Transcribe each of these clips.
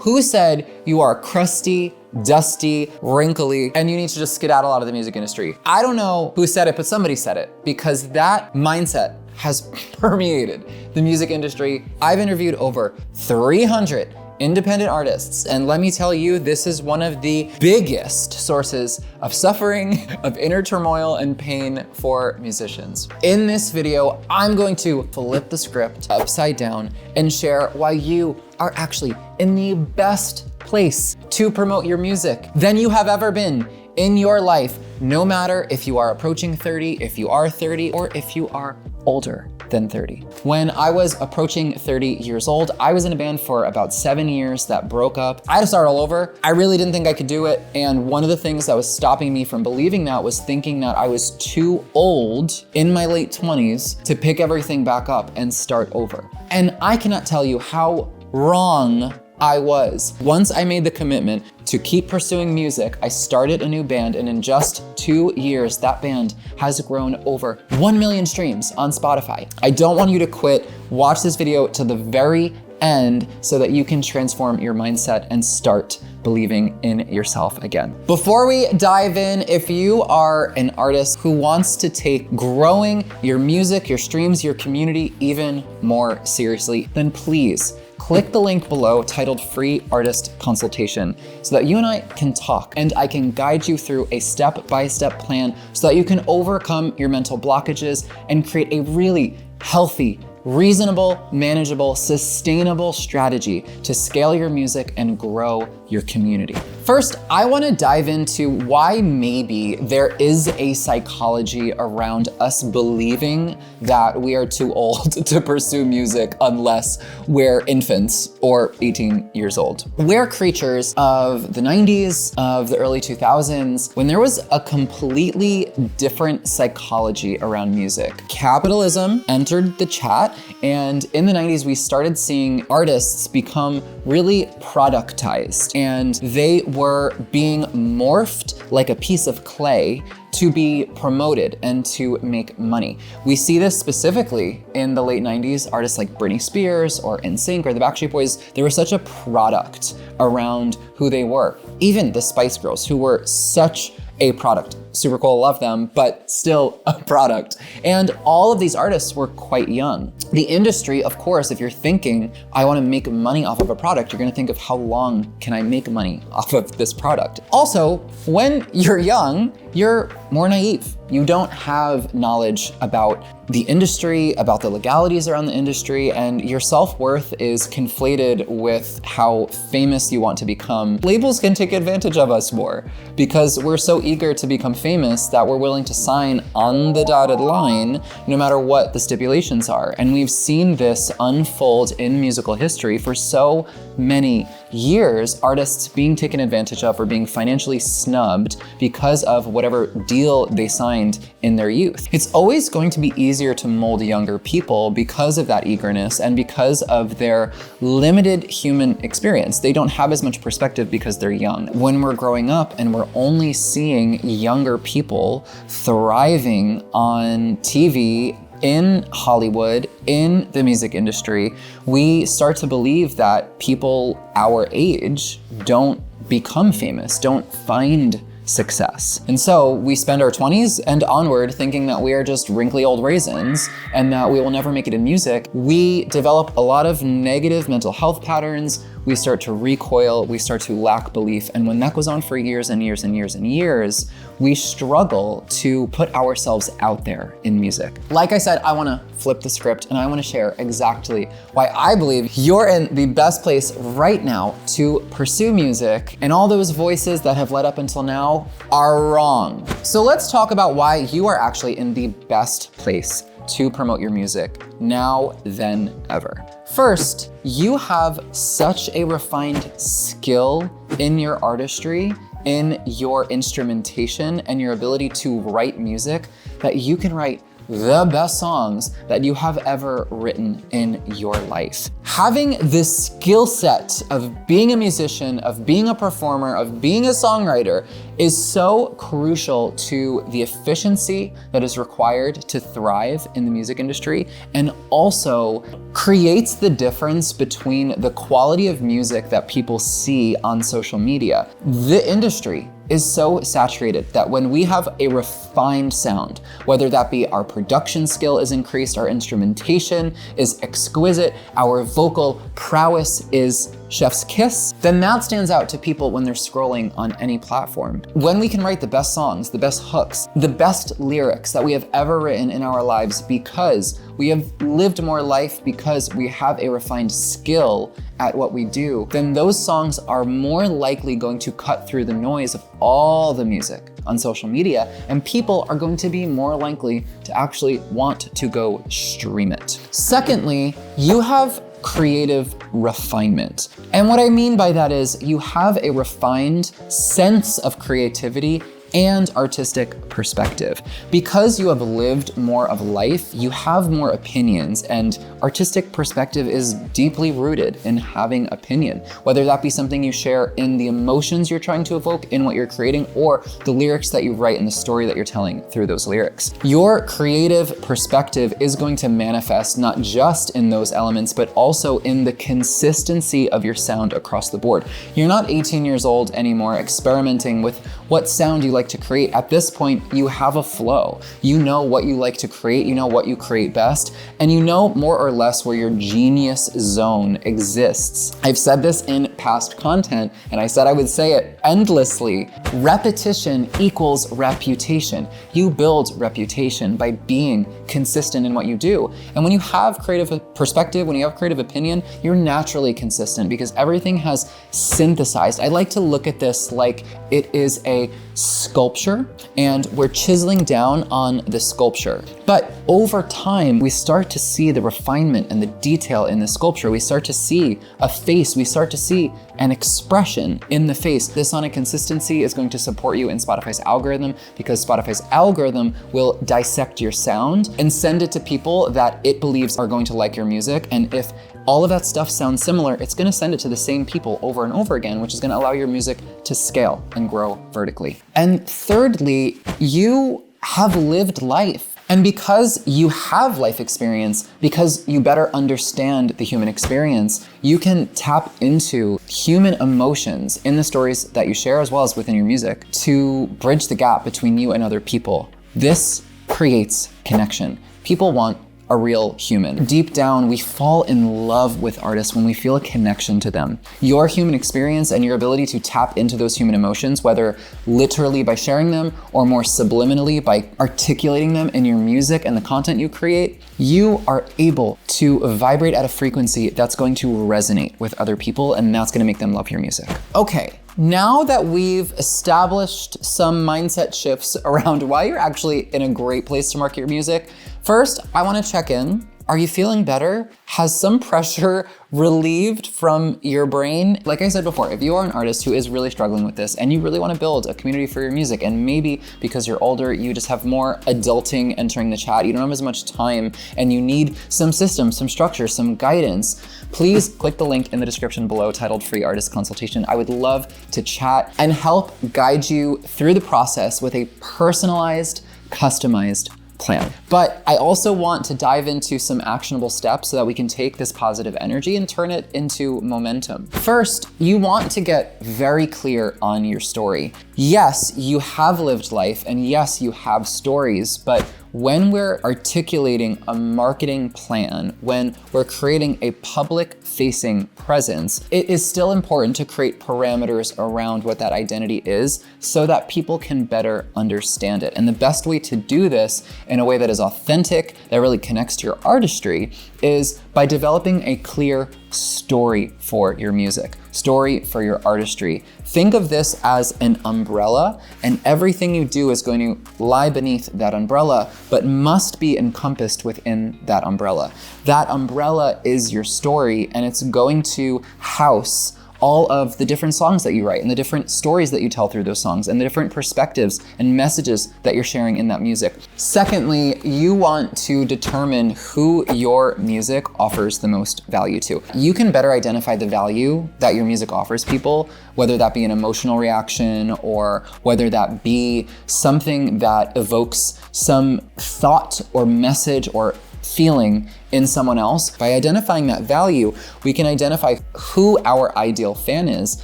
Who said you are crusty, dusty, wrinkly, and you need to just skedaddle out of the music industry? I don't know who said it, but somebody said it, because that mindset has permeated the music industry. I've interviewed over 300 independent artists, and let me tell you, this is one of the biggest sources of suffering, of inner turmoil and pain for musicians. In this video, I'm going to flip the script upside down and share why you are actually in the best place to promote your music than you have ever been in your life, no matter if you are approaching 30, if you are 30, or if you are older than 30. When I was approaching 30 years old, I was in a band for about 7 years that broke up. I had to start all over. I really didn't think I could do it. And one of the things that was stopping me from believing that was thinking that I was too old in my late 20s to pick everything back up and start over. And I cannot tell you how wrong I was. Once I made the commitment to keep pursuing music, I started a new band, and in just 2 years, that band has grown over 1 million streams on Spotify. I don't want you to quit. Watch this video to the very end so that you can transform your mindset and start believing in yourself again. Before we dive in, if you are an artist who wants to take growing your music, your streams, your community even more seriously, then please click the link below titled Free Artist Consultation so that you and I can talk and I can guide you through a step-by-step plan so that you can overcome your mental blockages and create a really healthy, reasonable, manageable, sustainable strategy to scale your music and grow your community. First, I want to dive into why maybe there is a psychology around us believing that we are too old to pursue music unless we're infants or 18 years old. We're creatures of the 90s, of the early 2000s, when there was a completely different psychology around music. Capitalism entered the chat, and in the 90s, we started seeing artists become really productized, and they were being morphed like a piece of clay to be promoted and to make money. We see this specifically in the late 90s, artists like Britney Spears or NSYNC or the Backstreet Boys. They were such a product around who they were. Even the Spice Girls, who were such a product. Super cool, love them, but still a product. And all of these artists were quite young. The industry, of course, if you're thinking, I wanna make money off of a product, you're gonna think of how long can I make money off of this product. Also, when you're young, you're more naive. You don't have knowledge about the industry, about the legalities around the industry, and your self-worth is conflated with how famous you want to become. Labels can take advantage of us more because we're so eager to become famous that we're willing to sign on the dotted line no matter what the stipulations are. And we've seen this unfold in musical history for so many years, artists being taken advantage of or being financially snubbed because of whatever deal they signed in their youth. It's always going to be easier to mold younger people because of that eagerness and because of their limited human experience. They don't have as much perspective because they're young. When we're growing up and we're only seeing younger people thriving on TV, in Hollywood, in the music industry, we start to believe that people our age don't become famous, don't find success. And so we spend our 20s and onward thinking that we are just wrinkly old raisins and that we will never make it in music. We develop a lot of negative mental health patterns. We start to recoil, we start to lack belief. And when that goes on for years and years and years and years, we struggle to put ourselves out there in music. Like I said, I wanna flip the script and I wanna share exactly why I believe you're in the best place right now to pursue music, and all those voices that have led up until now are wrong. So let's talk about why you are actually in the best place to promote your music now than ever. First, you have such a refined skill in your artistry, in your instrumentation and your ability to write music that you can write the best songs that you have ever written in your life. Having this skill set of being a musician, of being a performer, of being a songwriter is so crucial to the efficiency that is required to thrive in the music industry, and also creates the difference between the quality of music that people see on social media. The industry is so saturated that when we have a refined sound, whether that be our production skill is increased, our instrumentation is exquisite, our vocal prowess is chef's kiss, then that stands out to people when they're scrolling on any platform. When we can write the best songs, the best hooks, the best lyrics that we have ever written in our lives because we have lived more life, because we have a refined skill at what we do, then those songs are more likely going to cut through the noise of all the music on social media, and people are going to be more likely to actually want to go stream it. Secondly, you have creative refinement. And what I mean by that is you have a refined sense of creativity and artistic perspective. Because you have lived more of life, you have more opinions, and artistic perspective is deeply rooted in having opinion, whether that be something you share in the emotions you're trying to evoke in what you're creating, or the lyrics that you write and the story that you're telling through those lyrics. Your creative perspective is going to manifest not just in those elements, but also in the consistency of your sound across the board. You're not 18 years old anymore experimenting with what sound you like to create. At this point, you have a flow. You know what you like to create, you know what you create best, and you know more or less where your genius zone exists. I've said this in past content, and I said I would say it endlessly. Repetition equals reputation. You build reputation by being consistent in what you do. And when you have creative perspective, when you have creative opinion, you're naturally consistent because everything has synthesized. I like to look at this like it is a sculpture and we're chiseling down on the sculpture. But over time, we start to see the refinement and the detail in the sculpture. We start to see a face, we start to see an expression in the face. This sonic consistency is going to support you in Spotify's algorithm because Spotify's algorithm will dissect your sound and send it to people that it believes are going to like your music. And if all of that stuff sounds similar, it's gonna send it to the same people over and over again, which is gonna allow your music to scale and grow vertically. And thirdly, you have lived life. And because you have life experience, because you better understand the human experience, you can tap into human emotions in the stories that you share as well as within your music to bridge the gap between you and other people. This creates connection. People want a real human. Deep down, we fall in love with artists when we feel a connection to them. Your human experience and your ability to tap into those human emotions, whether literally by sharing them or more subliminally by articulating them in your music and the content you create, you are able to vibrate at a frequency that's going to resonate with other people, and that's gonna make them love your music. Okay. Now that we've established some mindset shifts around why you're actually in a great place to market your music, first, I wanna check in. Are you feeling better? Has some pressure relieved from your brain? Like I said before, if you are an artist who is really struggling with this and you really wanna build a community for your music, and maybe because you're older, you just have more adulting entering the chat, you don't have as much time, and you need some systems, some structure, some guidance, please click the link in the description below titled Free Artist Consultation. I would love to chat and help guide you through the process with a personalized, customized plan. But I also want to dive into some actionable steps so that we can take this positive energy and turn it into momentum. First, you want to get very clear on your story. Yes, you have lived life, and yes, you have stories, but when we're articulating a marketing plan, when we're creating a public-facing presence, it is still important to create parameters around what that identity is so that people can better understand it. And the best way to do this in a way that is authentic, that really connects to your artistry, is by developing a clear story for your music, story for your artistry. Think of this as an umbrella, and everything you do is going to lie beneath that umbrella, but must be encompassed within that umbrella. That umbrella is your story, and it's going to house all of the different songs that you write and the different stories that you tell through those songs and the different perspectives and messages that you're sharing in that music. Secondly, you want to determine who your music offers the most value to. You can better identify the value that your music offers people, whether that be an emotional reaction or whether that be something that evokes some thought or message or feeling in someone else. By identifying that value, we can identify who our ideal fan is,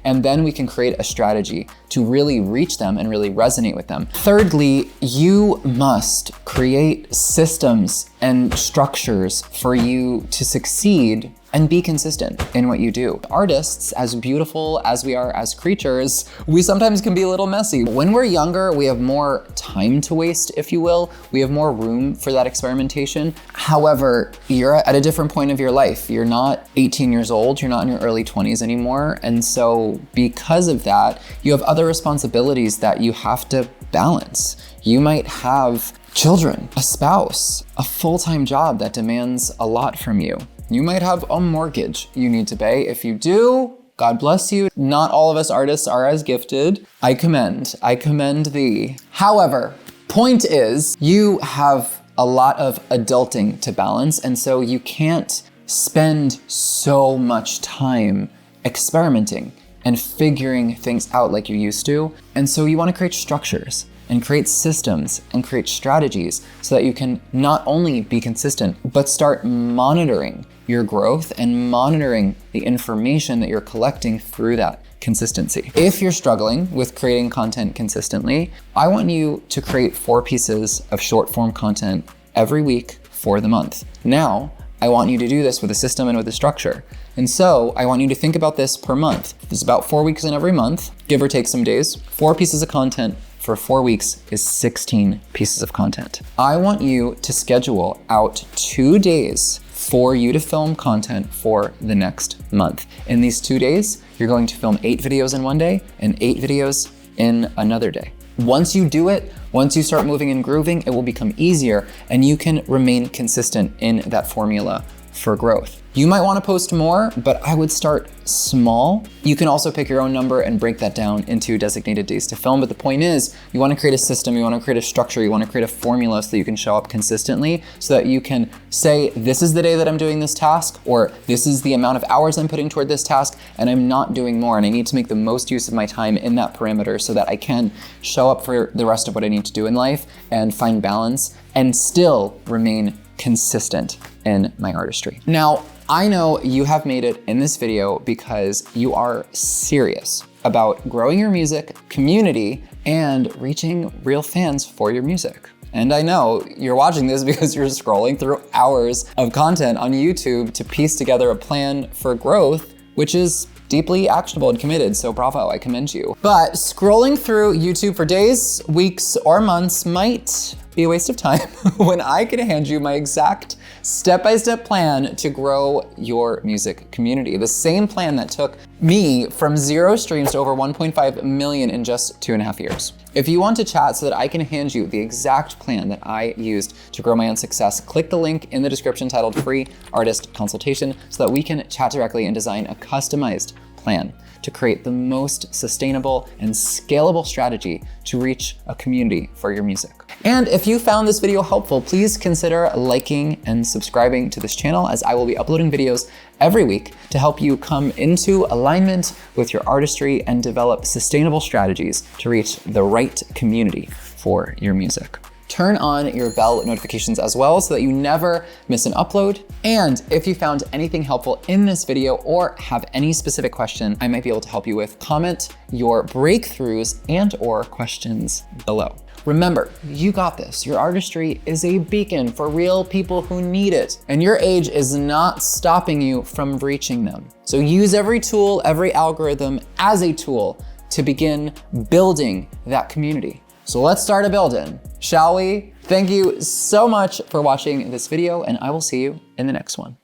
and then we can create a strategy to really reach them and really resonate with them. Thirdly, you must create systems and structures for you to succeed and be consistent in what you do. Artists, as beautiful as we are as creatures, we sometimes can be a little messy. When we're younger, we have more time to waste, if you will. We have more room for that experimentation. However, you're at a different point of your life. You're not 18 years old, you're not in your early 20s anymore. And so because of that, you have other responsibilities that you have to balance. You might have children, a spouse, a full-time job that demands a lot from you. You might have a mortgage you need to pay. If you do, God bless you. Not all of us artists are as gifted. I commend thee. However, point is, you have a lot of adulting to balance, and so you can't spend so much time experimenting and figuring things out like you used to. And so you want to create structures and create systems and create strategies so that you can not only be consistent, but start monitoring your growth and monitoring the information that you're collecting through that consistency. If you're struggling with creating content consistently, I want you to create 4 pieces of short form content every week for the month. Now, I want you to do this with a system and with a structure. And so I want you to think about this per month. There's about 4 weeks in every month, give or take some days. 4 pieces of content for 4 weeks is 16 pieces of content. I want you to schedule out 2 days for you to film content for the next month. In these 2 days, you're going to film 8 videos in one day and 8 videos in another day. Once you do it, once you start moving and grooving, it will become easier and you can remain consistent in that formula for growth. You might want to post more, but I would start small. You can also pick your own number and break that down into designated days to film. But the point is, you want to create a system, you want to create a structure, you want to create a formula so that you can show up consistently, so that you can say, this is the day that I'm doing this task, or this is the amount of hours I'm putting toward this task, and I'm not doing more, and I need to make the most use of my time in that parameter so that I can show up for the rest of what I need to do in life and find balance and still remain consistent in my artistry. Now, I know you have made it in this video because you are serious about growing your music community and reaching real fans for your music. And I know you're watching this because you're scrolling through hours of content on YouTube to piece together a plan for growth, which is deeply actionable and committed, so bravo, I commend you. But scrolling through YouTube for days, weeks, or months might be a waste of time when I can hand you my exact step-by-step plan to grow your music community. The same plan that took me from 0 streams to over 1.5 million in just 2.5 years. If you want to chat so that I can hand you the exact plan that I used to grow my own success, click the link in the description titled Free Artist Consultation so that we can chat directly and design a customized plan to create the most sustainable and scalable strategy to reach a community for your music. And if you found this video helpful, please consider liking and subscribing to this channel, as I will be uploading videos every week to help you come into alignment with your artistry and develop sustainable strategies to reach the right community for your music. Turn on your bell notifications as well so that you never miss an upload. And if you found anything helpful in this video or have any specific question I might be able to help you with, comment your breakthroughs and/or questions below. Remember, you got this. Your artistry is a beacon for real people who need it, and your age is not stopping you from reaching them. So use every tool, every algorithm as a tool to begin building that community. So let's start a building, shall we? Thank you so much for watching this video, and I will see you in the next one.